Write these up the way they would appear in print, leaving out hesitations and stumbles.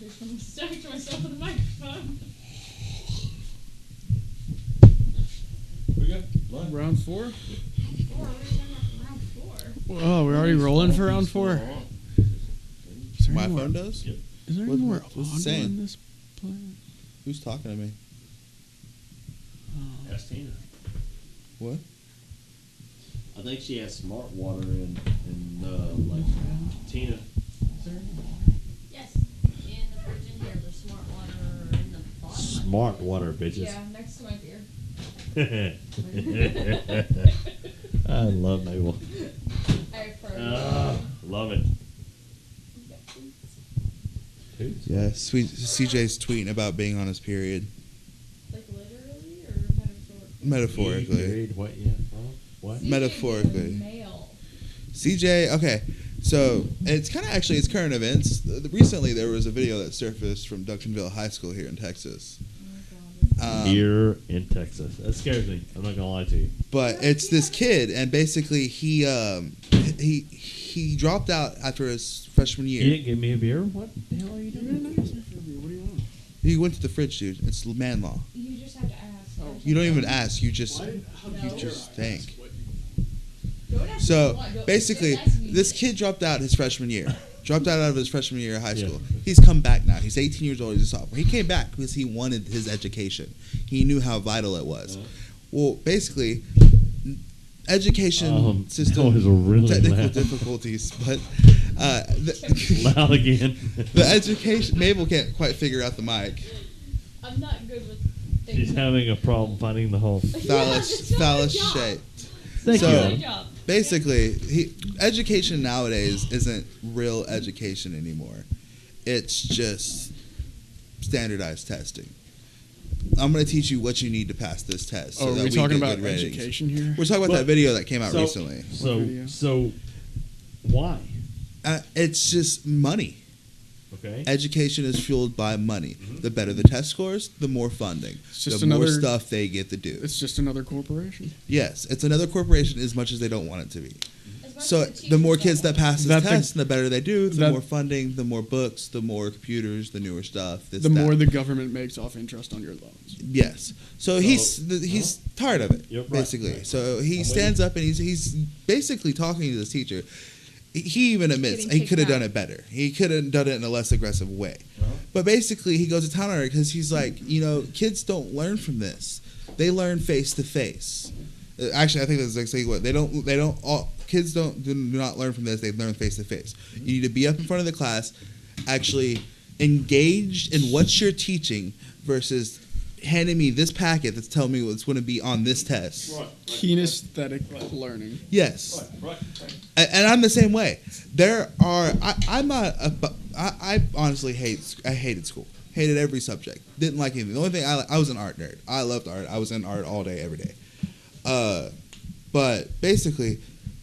just want to distract myself with the microphone. We got round 4? Round 4. Oh, we're already rolling for round 4. My phone does? Yep. Is there any more what's it audio saying? in this plan? Who's talking to me? Ask Tina. What? I think she has smart water and like Tina. Is there any more? Yes. In the fridge in here, there's smart water in the bottom. Smart water, bitches. Yeah, next to my beer. I love Mabel. I've heard. Love it. Yeah, CJ's tweeting about being on his period. Like literally or metaphorically? Metaphorically. What? Yeah. What? Metaphorically. Male. CJ, okay, so it's kind of actually, it's current events. Recently there was a video that surfaced from Duncanville High School here in Texas. Here in Texas. That scares me. I'm not gonna lie to you. But it's this kid, and basically he dropped out after his freshman year. You didn't give me a beer? What the hell are you doing? What do you want? He went to the fridge, dude. It's man law. You just have to ask. Oh. You don't even ask. You just think. So basically, this kid dropped out his freshman year. Dropped out of his freshman year of high school. Yeah. He's come back now. He's 18 years old. He's a sophomore. He came back because he wanted his education. He knew how vital it was. Well, basically, education system that was really technical loud. difficulties, but Loud again. the education. Mabel can't quite figure out the mic. I'm not good with things. She's having a problem finding the hole. Phallus shape. Thank So- you. Good job. Basically, education nowadays isn't real education anymore. It's just standardized testing. I'm going to teach you what you need to pass this test. So Oh, are that we talking get about good ratings. education here? We're talking about that video that came out recently. video? So, why? It's just money. Okay. Education is fueled by money. Mhm. The better the test scores, the more funding. It's just The more another- stuff they get to do. It's just another corporation. Yes, it's another corporation as much as they don't want it to be. As much So as the more teachers kids don't that pass this That the- test, the better they do, the that- more funding, the more books, the more computers, the newer stuff. The more the government makes off interest on your loans. Yes. So he's tired of it, Yep, right, basically. right. So I'm he with stands up and he's basically talking to this teacher. He even admits Getting he could have kicked done out. it better. He could have done it in a less aggressive way. Uh-huh. But basically, he goes to town on her because he's like, kids don't learn from this. They learn face to face. Actually, I think that's exactly what they don't. All kids do not learn from this. They learn face to face. You need to be up in front of the class, actually engaged in what you're teaching versus handing me this packet that's telling me what's going to be on this test. Kinesthetic learning. Yes. Right. And I'm the same way. There are. I'm not. I honestly hated school. Hated every subject. Didn't like anything. The only thing I was an art nerd. I loved art. I was in art all day, every day. But basically,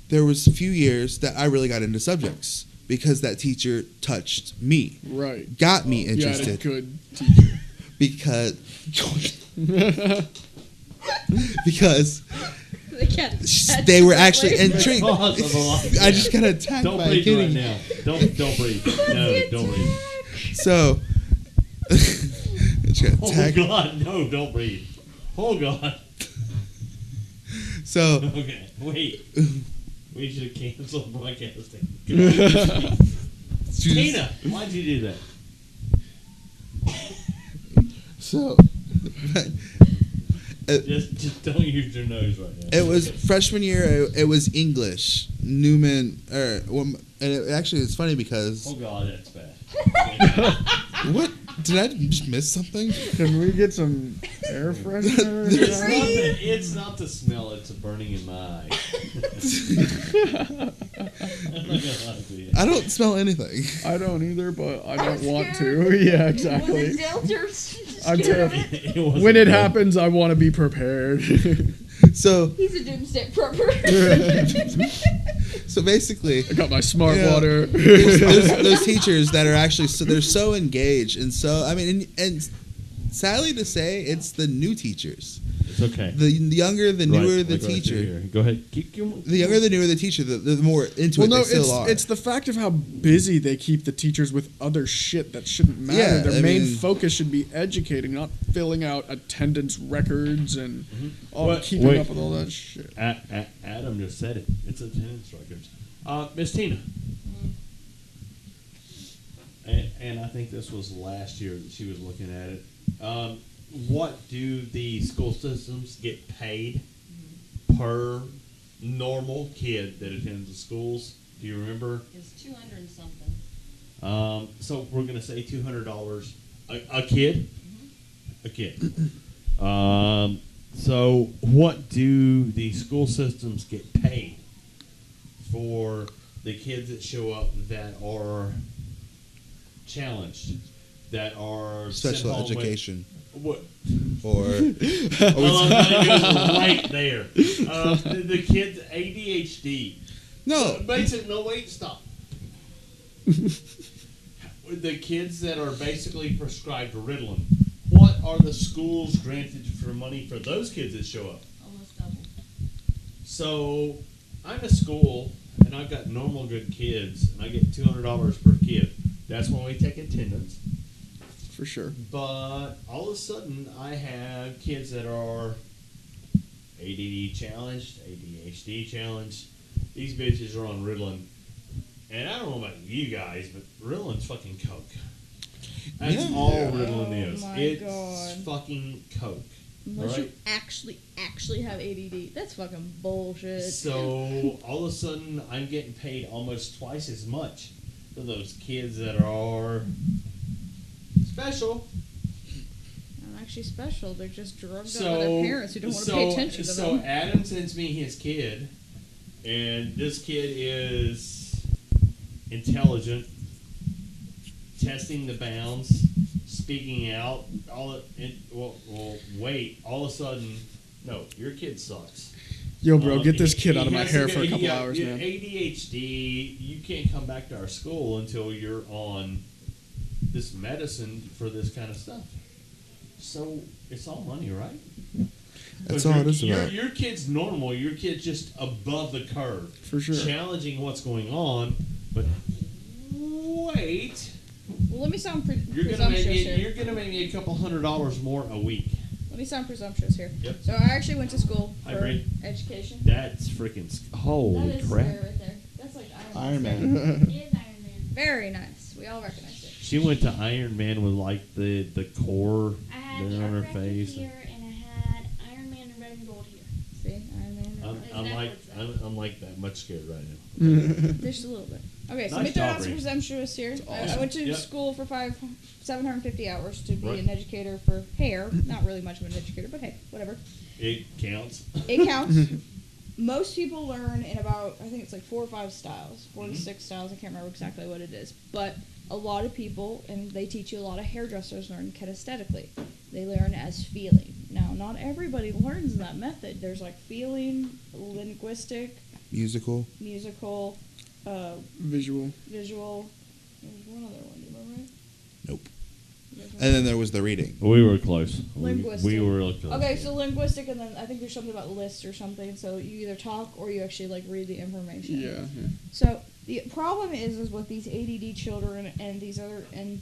there was a few years that I really got into subjects because that teacher touched me, Right. got me You had a interested good teacher. because because they were actually intrigued. I just got attacked Don't by a breathe right kitty. now. Don't breathe. No, don't breathe. So, just got Oh attacked. God, no, don't breathe. Oh God. So, Okay, wait. We should have canceled broadcasting. she Tina, why'd you do that? so Just don't use your nose right now. it was freshman year. It was English. Newman, and actually, it's funny because Oh God, that's bad. what did I just miss something? Can we get some air freshener? It's not the smell; it's a burning in my eye. I'm not gonna lie to you. I don't smell anything. I don't either, but I don't I'm want scared. to. Yeah, exactly. Was it Delta? I'm terrified. It wasn't When it good. happens, I want to be prepared. So, He's a doomsday prepper. so basically, I got my smart Yeah. water. those teachers that are actually they're so engaged and so and sadly to say, it's the new teachers. It's okay. The younger, the newer Right, the like right teacher. here. Go ahead. Keep going. The younger, the newer the teacher, the more into Well, it no, they still are. it's the fact of how busy they keep the teachers with other shit that shouldn't matter. Yeah, Their I main mean- focus should be educating, not filling out attendance records and What- keeping wait. up with all that shit. Adam just said it. It's attendance records. Miss Tina. And I think this was last year that she was looking at it. What do the school systems get paid per normal kid that attends the schools? Do you remember? It's 200 and something. So we're going to say $200 a kid? A kid. So what do the school systems get paid for the kids that show up that are challenged, that are sent special home with- education. What? Or Right there. The kids ADHD. no, Basic. No, wait. Stop. The kids that are basically prescribed Ritalin. What are the schools granted for money for those kids that show up? Almost double. So I'm a school and I've got normal good kids and I get $200 per kid. That's when we take attendance. For sure. But all of a sudden, I have kids that are ADD challenged, ADHD challenged. These bitches are on Ritalin. And I don't know about you guys, but Ritalin's fucking Coke. That's Yeah. all Yeah. Ritalin is. Oh my It's God. fucking Coke. Unless Right. you actually have ADD. That's fucking bullshit. So all of a sudden, I'm getting paid almost twice as much for those kids that are special. Not actually special. They're just drugged up by So their parents who don't want to pay attention to so them. Adam sends me his kid, and this kid is intelligent, testing the bounds, speaking out. Wait. All of a sudden, no, your kid sucks. Yo, bro, get this He- kid he out of my has to hair go- for a couple yeah, hours, yeah, man. ADHD, you can't come back to our school until you're on this medicine for this kind of stuff. So it's all money, right? That's But all it is about. Your kid's normal. Your kid's just above the curve. For sure. Challenging what's going on, but wait. Well, let me sound You're gonna presumptuous make here. me, you're gonna make me a couple $100 more a week. Let me sound presumptuous here. Yep. So I actually went to school I for agree. education. That's freaking holy That is crap. rare right there. That's like Iron Man. Man. It is Iron Man. Very nice. We all recognized it. She went to Iron Man with like the core I had there on her Shark face. here, and I had Iron Man in red and gold here. See, Iron Man. I'm like that much scared right now. Just a little bit. Okay, so Nice let me throw job, out some Bree. presumptuous here. I awesome. went to Yep. school for 750 hours to be Right. an educator for hair. Not really much of an educator, but hey, whatever. It counts. It counts. Most people learn in about, I think it's like 4 or 5 styles, 4 to 6 styles. I can't remember exactly what it is. But a lot of people, and they teach you a lot of hairdressers learn kinesthetically. They learn as feeling. Now, not everybody learns that method. There's like feeling, linguistic, Musical. musical, Visual. visual. There's one other one. Do you remember it? Nope. You guys And remember? then there was the reading. We were close. Linguistic. We were really close. Okay, so linguistic, and then I think there's something about lists or something. So you either talk or you actually like read the information. Yeah. So the problem is with these ADD children and these other and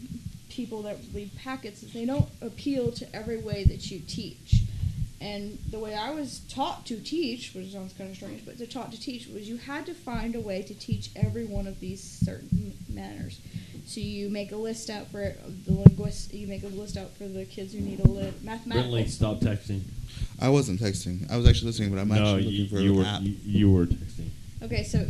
people that read packets is they don't appeal to every way that you teach. And the way I was taught to teach, which sounds kind of strange, but taught to teach was you had to find a way to teach every one of these certain manners. So you make a list out for the linguists. You make a list out for the kids who need a mathematical. Brentley, stop texting. I wasn't texting. I was actually listening, but I'm No, actually looking for you an were app. you were texting. Okay, so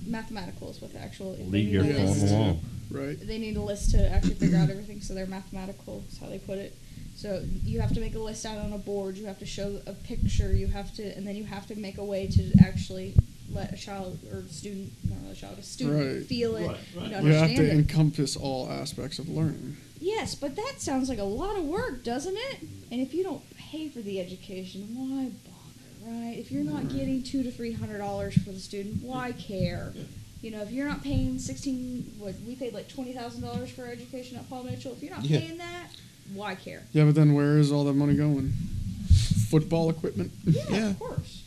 mathematical is what the actual. they Leave need your a phone list. alone. Right. They need a list to actually figure out everything, so they're mathematical is how they put it. So you have to make a list out on a board, you have to show a picture, and then you have to make a way to actually let a child or student, not really a child, a student Right. feel it Right, right. and You have understand to it. encompass all aspects of learning. Yes, but that sounds like a lot of work, doesn't it? And if you don't pay for the education, why bother, right? If you're not getting $200 to $300 for the student, why care? You know, if you're not paying we paid like $20,000 for our education at Paul Mitchell. If you're not Yeah. paying that, why care? Yeah, but then where is all that money going? football equipment. Yeah. Of course.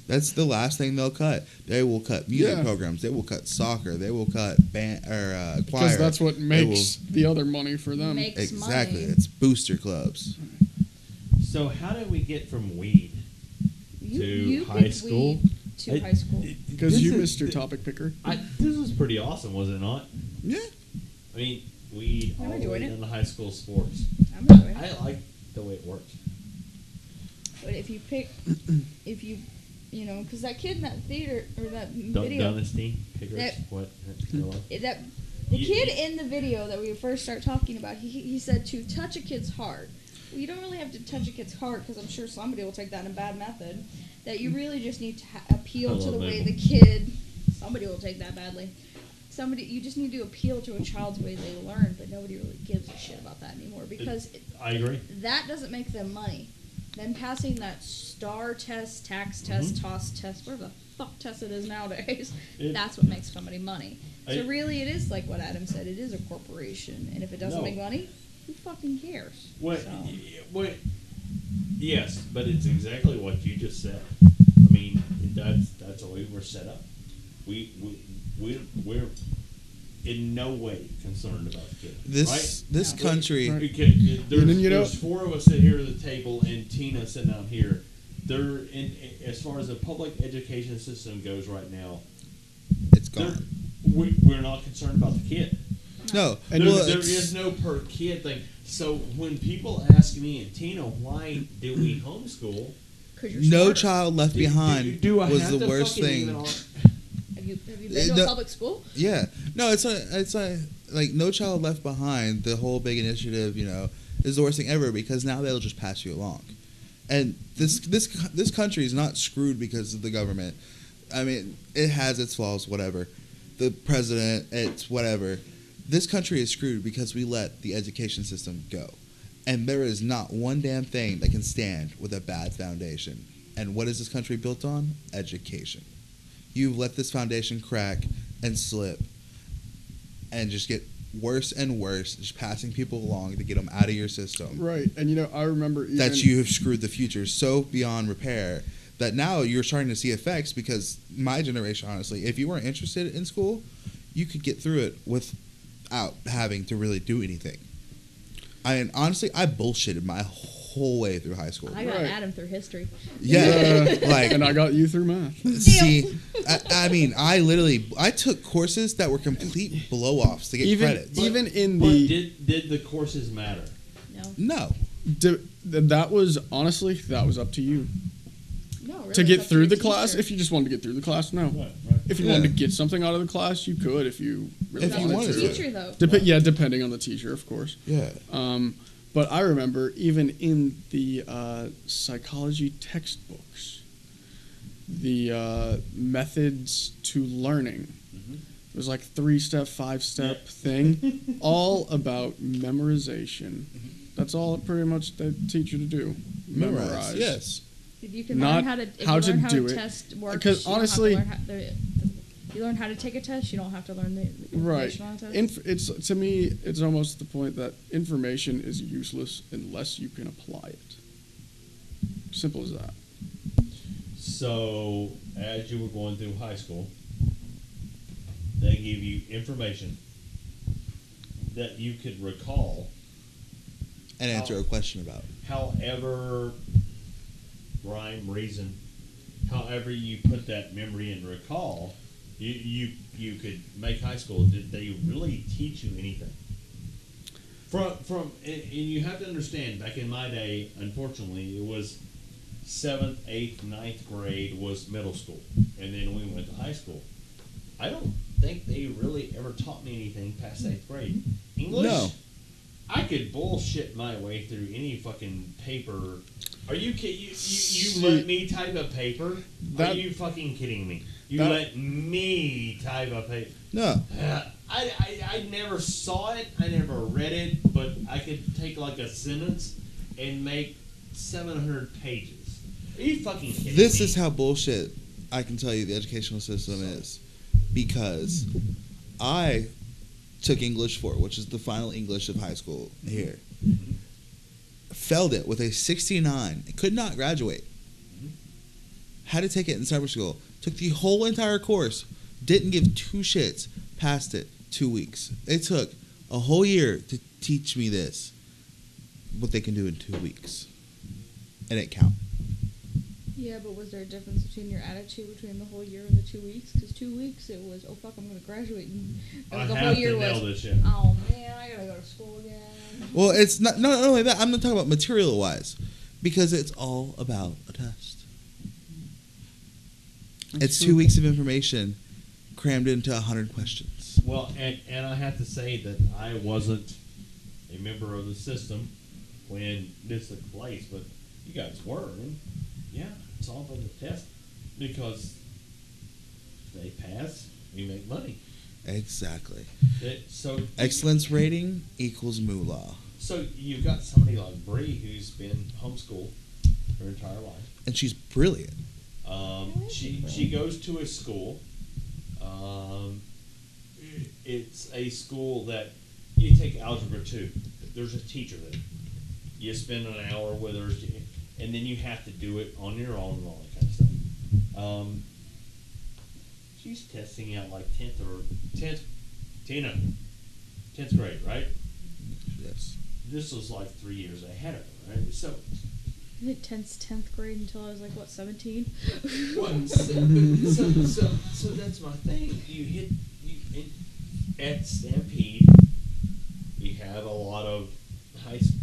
That's the last thing they'll cut. They will cut music Yeah. programs. They will cut soccer. They will cut band choir. Because that's what They makes the other money for them. Makes exactly. money. It's booster clubs. So how did we get from weed to high picked school? weed to high school. Because This you is- missed your topic picker. This was pretty awesome, was it not? Yeah. I mean, weed I'm all the enjoying way it. down to high school sports. I'm enjoying I it. like the way it worked. But if you pick, you know, because that kid in that theater or that Dun- video, Dynasty, Pickers, That- what? that the You- kid in the video that we first start talking about, he said to touch a kid's heart. Well, you don't really have to touch a kid's heart because I'm sure somebody will take that in a bad method. That you really just need to appeal I to the love way Mabel. the kid. Somebody will take that badly. You just need to appeal to a child's way they learn, but nobody really gives a shit about that anymore because I agree. that doesn't make them money. Them passing that STAR test, tax test, Mhm. TOS test, whatever the fuck test it is nowadays, It- that's what makes somebody money. So I- really, it is like what Adam said. It is a corporation, and if it doesn't No. make money, who fucking cares? What? So, What? Yes, but it's exactly what you just said. I mean, that's the way we're set up. We're in no way concerned about the kid. This No. country. Right. Okay, And then, you know- there's four of us sit here at the table, and Tina sitting out here. They're as far as the public education system goes right now. It's they're- gone. We're not concerned about the kid. No. And well, There it's- is no per kid thing. So when people ask me and Tina, why do we homeschool? 'cause you're No smarter. Child Left Behind do I was have the to worst fucking thing. even ar- Have you been to No. a public school? Yeah, no, it's like No Child Left Behind. The whole big initiative, is the worst thing ever because now they'll just pass you along, and this country is not screwed because of the government. I mean, it has its flaws, whatever. The president, it's whatever. This country is screwed because we let the education system go, and there is not one damn thing that can stand with a bad foundation. And what is this country built on? Education. You've let this foundation crack and slip and just get worse and worse, just passing people along to get them out of your system. Right. And, I remember even... That you have screwed the future so beyond repair that now you're starting to see effects because my generation, honestly, if you weren't interested in school, you could get through it without having to really do anything. I mean, honestly, I bullshitted my whole way through high school. I got Right. Adam through history. Yeah, like And I got you through math. see, I mean, I took courses that were complete blow-offs to get credits. Even in But the... did the courses matter? No, No, that was, honestly, that was up to you. no. Really, To it's get up through your the class, teacher. if you just wanted to get through the class, no. Right. If you Yeah. wanted to get something out of the class, you could if you really If you wanted wanted to. to. teacher though. Yeah, depending on the teacher, of course. yeah, But I remember even in the psychology textbooks, the methods to learning. It was like 3-step, 5-step Yep. thing, all about memorization. That's all pretty much they teach you to do. Memorize. Yes. If you can Not learn how to, if how you to learn how do to it. test works, Because you don't have to honestly- learn you learn how to take a test. You don't have to learn the Right. information on a test. It's to me, it's almost the point that information is useless unless you can apply it. Simple as that. So as you were going through high school, they give you information that you could recall. And answer a question about. However, rhyme, reason, however you put that memory in recall, you could make high school. Did they really teach you anything? And you have to understand, back in my day, unfortunately, it was 7th, 8th, 9th grade was middle school, and then we went to high school. I don't think they really ever taught me anything past 8th grade. English? No. I could bullshit my way through any fucking paper. Are you kidding? You let me type a paper? Are That- you fucking kidding me? You that- let me type a paper? No. I never saw it. I never read it, but I could take like a sentence and make 700 pages. Are you fucking kidding me? This is how bullshit I can tell you the educational system is. Because I took English 4, which is the final English of high school here. failed it with a 69. Could not graduate. Had to take it in summer school. Took the whole entire course. Didn't give two shits. Passed it 2 weeks. It took a whole year to teach me this. What they can do in 2 weeks. And it count. Yeah, but was there a difference between your attitude between the whole year and the 2 weeks? Because 2 weeks it was, oh fuck, I'm gonna graduate, and I the have whole to year nail was, this shit. oh man, I gotta go to school again. Well, it's not only that. I'm not talking about material wise, because it's all about a test. It's 2 weeks of information crammed into 100 questions. Well, and I have to say that I wasn't a member of the system when this took place, but you guys were, and yeah, it's all about the test, because if they pass, we make money. Exactly. So Excellence rating equals moolah. So you've got somebody like Bree who's been homeschooled her entire life. And she's brilliant. She goes to a school. It's a school that you take algebra 2. There's a teacher there. You spend an hour with her, and then you have to do it on your own and all that kind of stuff. She's testing out like 10th grade, right? Yes. This was like 3 years ahead of her, right? So I did 10th grade until I was like, what, 17? So that's my thing. At Stampede, we have a lot of high school.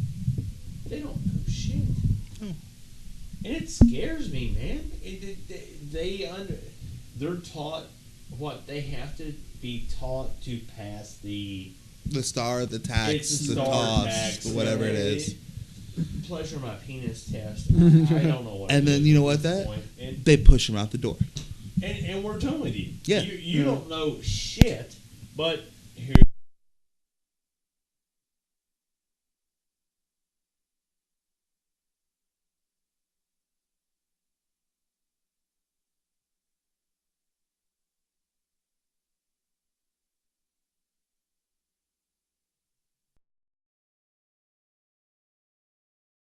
They don't know shit. Oh. And it scares me, man. They're taught what they have to be taught to pass the star, the tax, it's the star toss, tax, whatever it is. Pleasure my penis test. I don't know what. And it then is you at know what this that? point. And They push him out the door. we're done with you. Yeah. You don't know shit, but here.